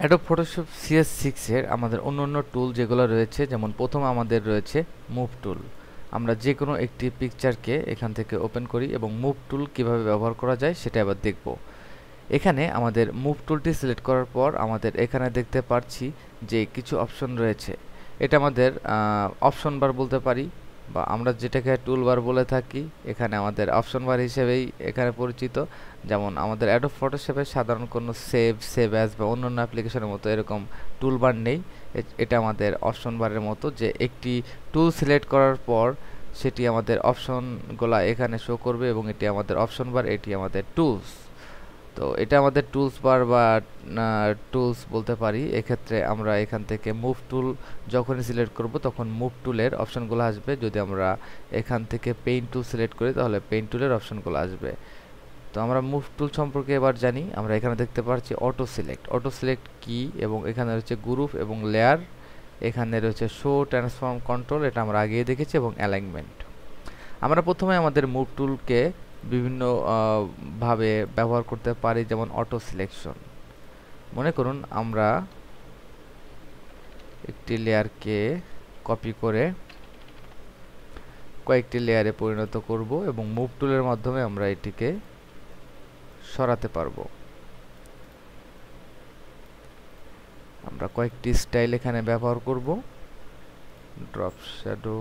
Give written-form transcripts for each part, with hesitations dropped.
Adobe Photoshop CS6 এর আমাদের অন্য টুল যেগুলো রয়েছে, যেমন প্রথম আমাদের রয়েছে মুভ টুল। আমরা যে কোনো একটি পিকচারকে এখান থেকে ওপেন করি এবং মুভ টুল কিভাবে ব্যবহার করা যায় সেটা এবার দেখব। এখানে আমাদের মুভ টুলটি সিলেক্ট করার পর আমাদের এখানে দেখতে পাচ্ছি যে কিছু অপশন রয়েছে। এটা আমাদের অপশন বার বলতে পারি, বা আমরা যেটাকে টুল বার বলে থাকি। এখানে আমাদের অপশন বার হিসেবেই এখানে পরিচিত। যেমন আমাদের অ্যাডোব ফটোশপে সাধারণ কোনো সেভ অ্যাজ বা অন্যান্য অ্যাপ্লিকেশনের মতো এরকম টুল বার নেই। এটা আমাদের অপশন বারের মতো, যে একটি টুল সিলেক্ট করার পর সেটি আমাদের অপশনগুলো এখানে শো করবে এবং এটি আমাদের অপশন বার, এটি আমাদের টুলস। তো এটা আমাদের টুলস বার বা টুলস বলতে পারি। এক্ষেত্রে আমরা এখান থেকে মুভ টুল যখনই সিলেক্ট করব তখন মুভ টুলের অপশনগুলো আসবে। যদি আমরা এখান থেকে পেইন্ট টুল সিলেক্ট করি তাহলে পেইন্ট টুলের অপশনগুলো আসবে। তো আমরা মুভ টুল সম্পর্কে এবার জানি। আমরা এখানে দেখতে পাচ্ছি অটো সিলেক্ট কি, এবং এখানে রয়েছে গ্রুপ এবং লেয়ার। এখানে রয়েছে শো, ট্রান্সফর্ম, কন্ট্রোল, এটা আমরা আগেই দেখেছি, এবং অ্যালাইনমেন্ট। আমরা প্রথমে আমাদের মুভ টুলকে বিভিন্ন ভাবে ব্যবহার করতে পারি, যেমন অটো সিলেকশন। মনে করুন আমরা একটি লেয়ারকে কপি করে কয়েকটি লেয়ারে পরিণত করব এবং মুভ টুলের মাধ্যমে আমরা এটিকে সরাতে পারবো। আমরা কয়েকটি স্টাইল এখানে ব্যবহার করব, ড্রপ শ্যাডো,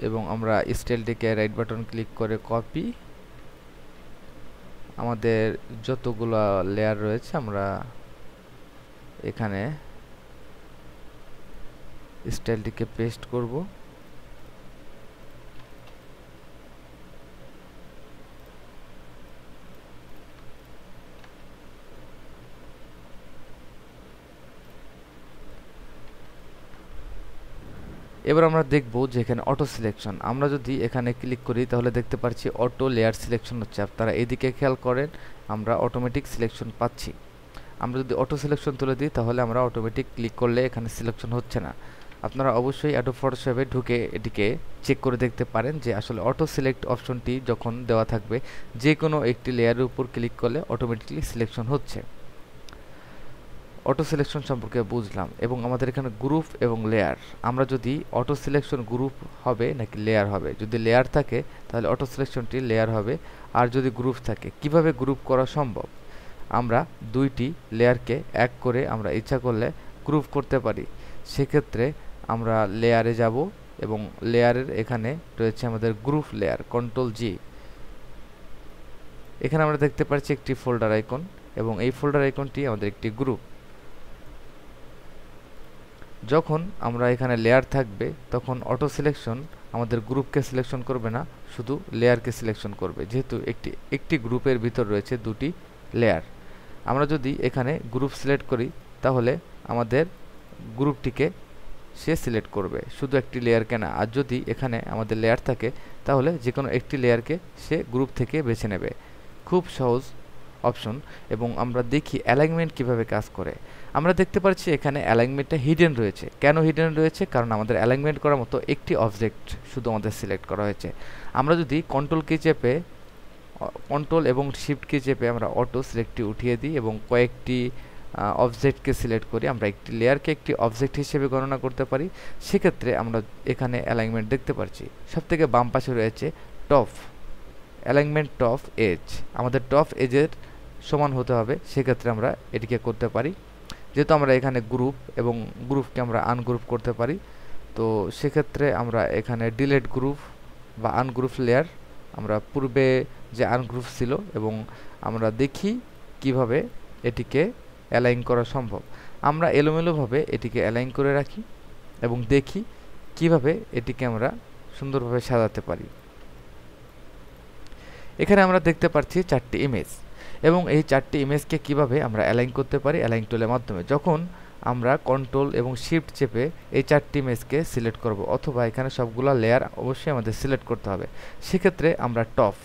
এবং আমরা স্টাইলটিকে রাইট বাটন ক্লিক করে কপি। আমাদের যতগুলো লেয়ার রয়েছে আমরা এখানে স্টাইলটিকে পেস্ট করব। এবার আমরা দেখব যে এখানে অটো সিলেকশন। আমরা যদি এখানে ক্লিক করি তাহলে দেখতে পাচ্ছি অটো লেয়ার সিলেকশন হচ্ছে। আপনারা এদিকে খেয়াল করেন, আমরা অটোমেটিক সিলেকশন পাচ্ছি। আমরা যদি অটো সিলেকশন তুলে দিই তাহলে আমরা অটোমেটিক ক্লিক করলে এখানে সিলেকশন হচ্ছে না। আপনারা অবশ্যই অ্যাডোব ফটোশপে ঢুকে এটিকে চেক করে দেখতে পারেন যে আসলে অটো সিলেক্ট অপশনটি যখন দেওয়া থাকবে যে কোনো একটি লেয়ারের উপর ক্লিক করলে অটোমেটিকলি সিলেকশন হচ্ছে। অটো সিলেকশন সম্পর্কে বুঝলাম, এবং আমাদের এখানে গ্রুপ এবং লেয়ার। আমরা যদি অটো সিলেকশন গ্রুপ হবে নাকি লেয়ার হবে, যদি লেয়ার থাকে তাহলে অটো সিলেকশনটি লেয়ার হবে, আর যদি গ্রুপ থাকে কিভাবে গ্রুপ করা সম্ভব। আমরা দুইটি লেয়ারকে এক করে আমরা ইচ্ছা করলে গ্রুপ করতে পারি। সেক্ষেত্রে আমরা লেয়ারে যাব এবং লেয়ারের এখানে রয়েছে আমাদের গ্রুপ লেয়ার, কন্ট্রোল-G। এখানে আমরা দেখতে পাচ্ছি একটি ফোল্ডার আইকন, এবং এই ফোল্ডার আইকনটি আমাদের একটি গ্রুপ। যখন আমরা এখানে লেয়ার থাকবে তখন অটো সিলেকশন আমাদের গ্রুপকে সিলেকশন করবে না, শুধু লেয়ারকে সিলেকশন করবে, যেহেতু একটি গ্রুপের ভিতর রয়েছে দুটি লেয়ার। আমরা যদি এখানে গ্রুপ সিলেক্ট করি তাহলে আমাদের গ্রুপটিকে সে সিলেক্ট করবে, শুধু একটি লেয়ারকে না। আর যদি এখানে আমাদের লেয়ার থাকে তাহলে যে কোনো একটি লেয়ারকে সে গ্রুপ থেকে বেছে নেবে। খুব সহজ অপশন। এবং আমরা দেখি অ্যালাইনমেন্ট কিভাবে কাজ করে। আমরা দেখতে পাচ্ছি এখানে অ্যালাইনমেন্টটা হিডেন রয়েছে। কেন হিডেন রয়েছে? কারণ আমাদের অ্যালাইনমেন্ট করার মতো একটি অবজেক্ট শুধু আমাদের সিলেক্ট করা হয়েছে। আমরা যদি কন্ট্রোল কি চেপে, কন্ট্রোল এবং শিফট কি চেপে আমরা অটো সিলেক্টটি উঠিয়ে দিই এবং কয়েকটি অবজেক্টকে সিলেক্ট করি, আমরা একটি লেয়ারকে একটি অবজেক্ট হিসেবে গণনা করতে পারি। সেক্ষেত্রে আমরা এখানে অ্যালাইনমেন্ট দেখতে পাচ্ছি। সবথেকে বাম পাশে রয়েছে টপ অ্যালাইনমেন্ট, টপ এজ। আমাদের টপ এজের সমান হতে হবে, সেক্ষেত্রে আমরা এটিকে করতে পারি। যেহেতু আমরা এখানে গ্রুপ এবং গ্রুপকে আমরা আনগ্রুপ করতে পারি, তো সেক্ষেত্রে আমরা এখানে ডিলেট গ্রুপ বা আনগ্রুপ লেয়ার, আমরা পূর্বে যে আনগ্রুপ ছিল, এবং আমরা দেখি কিভাবে এটিকে অ্যালাইন করা সম্ভব। আমরা এলোমেলোভাবে এটিকে অ্যালাইন করে রাখি এবং দেখি কিভাবে এটিকে আমরা সুন্দরভাবে সাজাতে পারি। এখানে আমরা দেখতে পাচ্ছি চারটি ইমেজ, এবং এই চারটি ইমেজকে কিভাবে আমরা অ্যালাইন করতে পারি অ্যালাইন টুলের মাধ্যমে। যখন আমরা কন্ট্রোল এবং শিফট চেপে এই চারটি ইমেজকে সিলেক্ট করব, অথবা এখানে সবগুলো লেয়ার অবশ্যই আমাদের সিলেক্ট করতে হবে, সেক্ষেত্রে আমরা টপ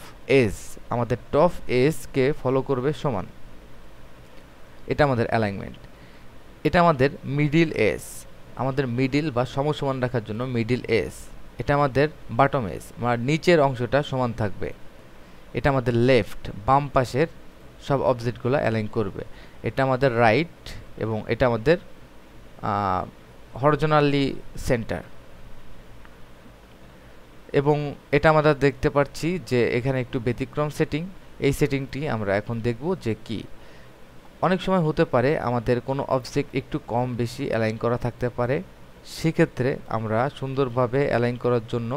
এজ, আমাদের টপ এজকে ফলো করবে সমান, এটা আমাদের অ্যালাইনমেন্ট। এটা আমাদের মিডিল এজ, আমাদের মিডিল বা সমসমান রাখার জন্য মিডিল এজ। এটা আমাদের বটম এজ, মানে নিচের অংশটা সমান থাকবে। এটা আমাদের লেফট, বাম পাশের সব অবজেক্টগুলো অ্যালাইন করবে। এটা আমাদের রাইট, এবং এটা আমাদের হরিজোনালি সেন্টার। এবং এটা আমরা দেখতে পাচ্ছি যে এখানে একটু ব্যতিক্রম সেটিং। এই সেটিংটি আমরা এখন দেখব যে কি। অনেক সময় হতে পারে আমাদের কোনো অবজেক্ট একটু কম বেশি অ্যালাইন করা থাকতে পারে, সেক্ষেত্রে আমরা সুন্দরভাবে অ্যালাইন করার জন্য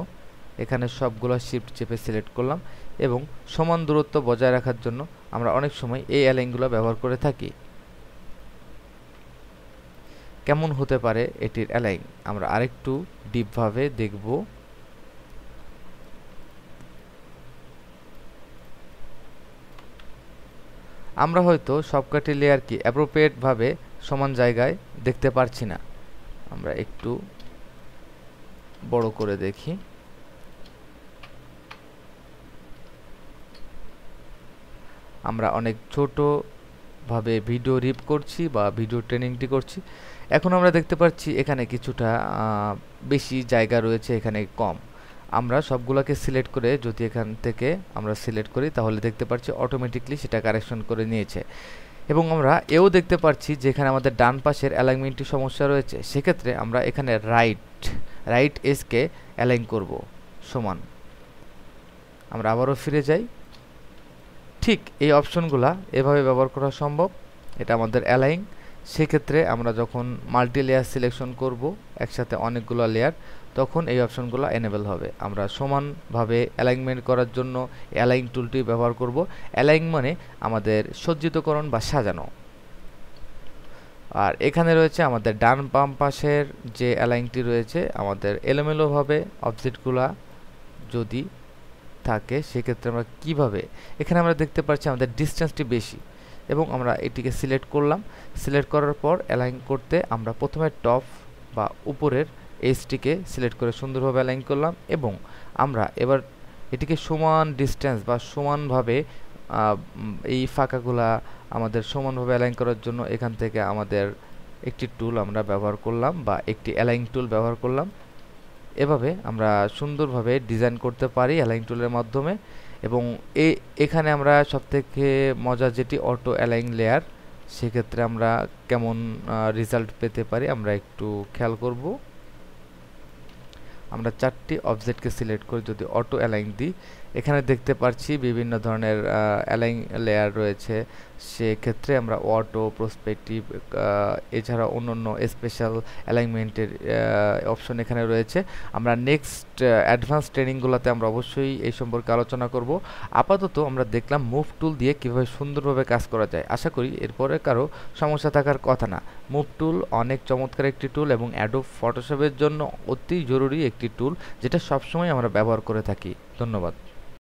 এখানে সবগুলো শিফট চেপে সিলেক্ট করলাম, এবং সমান দূরত্ব বজায় রাখার জন্য আমরা অনেক সময় এই অ্যালাইনগুলো ব্যবহার করে থাকি। কেমন হতে পারে এটির অ্যালাইন আমরা আরেকটু ডিপভাবে দেখব। আমরা হয়তো সবকটি লেয়ারকে অ্যাপ্রোপ্রিয়েটভাবে সমান জায়গায় দেখতে পারছি না। আমরা একটু বড় করে দেখি। আমরা অনেক ছোটভাবে ভিডিও রিপ করছি বা ভিডিও ট্রেনিংটি করছি। এখন আমরা দেখতে পাচ্ছি এখানে কিছুটা বেশি জায়গা রয়েছে, এখানে কম। আমরা সবগুলোকে সিলেক্ট করে যদি এখান থেকে আমরা সিলেক্ট করি তাহলে দেখতে পাচ্ছি অটোমেটিকলি সেটা কারেকশন করে নিয়েছে। এবং আমরা এও দেখতে পাচ্ছি যে এখানে আমাদের ডান পাশের অ্যালাইনমেন্টটি সমস্যা রয়েছে, সেক্ষেত্রে আমরা এখানে রাইট এজকে অ্যালাইন করব সমান। আমরা আবারও ফিরে যাই। ঠিক এই অপশনগুলা এভাবে ব্যবহার করা সম্ভব। এটা আমাদের অ্যালাইন। সেক্ষেত্রে আমরা যখন মাল্টি লেয়ার সিলেকশন করব, একসাথে অনেকগুলো লেয়ার, তখন এই অপশনগুলো এনেবল হবে। আমরা সমানভাবে অ্যালাইনমেন্ট করার জন্য অ্যালাইন টুলটি ব্যবহার করব। অ্যালাইন মানে আমাদের সজ্জিতকরণ বা সাজানো। আর এখানে রয়েছে আমাদের ডান বাম পাশের যে অ্যালাইনটি রয়েছে, আমাদের এলোমেলোভাবে অবজেক্টগুলা যদি থাকে সেক্ষেত্রে আমরা কিভাবে, এখানে আমরা দেখতে পাচ্ছি আমাদের ডিসটেন্সটি বেশি, এবং আমরা এটিকে সিলেক্ট করলাম। সিলেক্ট করার পর অ্যালাইন করতে আমরা প্রথমে টপ বা উপরের এজটিকে সিলেক্ট করে সুন্দরভাবে অ্যালাইন করলাম, এবং আমরা এবার এটিকে সমান ডিসটেন্স বা সমানভাবে এই ফাঁকাগুলা আমাদের সমানভাবে অ্যালাইন করার জন্য এখান থেকে আমাদের একটি টুল আমরা ব্যবহার করলাম বা একটি অ্যালাইন টুল ব্যবহার করলাম। এভাবে আমরা সুন্দরভাবে ডিজাইন করতে পারি অ্যালাইন টুলের মাধ্যমে। এবং এখানে আমরা সবথেকে মজা যেটি অটো অ্যালাইন লেয়ার, সেক্ষেত্রে আমরা কেমন রেজাল্ট পেতে পারি আমরা একটু খেয়াল করব। আমরা 4টি অবজেক্টকে সিলেক্ট করে যদি অটো অ্যালাইন দিই, এখানে দেখতে পাচ্ছি বিভিন্ন ধরনের অ্যালাইন লেয়ার রয়েছে। সেক্ষেত্রে আমরা অটো, প্রসপেক্টিভ, এছাড়া অন্যান্য স্পেশাল অ্যালাইনমেন্টের অপশন এখানে রয়েছে। আমরা নেক্সট অ্যাডভান্স ট্রেনিংগুলোতে আমরা অবশ্যই এই সম্পর্কে আলোচনা করব। আপাতত আমরা দেখলাম মুভ টুল দিয়ে কীভাবে সুন্দরভাবে কাজ করা যায়। আশা করি এরপরে কারো সমস্যা থাকার কথা না। মুভ টুল অনেক চমৎকার একটি টুল এবং অ্যাডোব ফটোশপের জন্য অতি জরুরি একটি টুল, যেটা সবসময় আমরা ব্যবহার করে থাকি। ধন্যবাদ।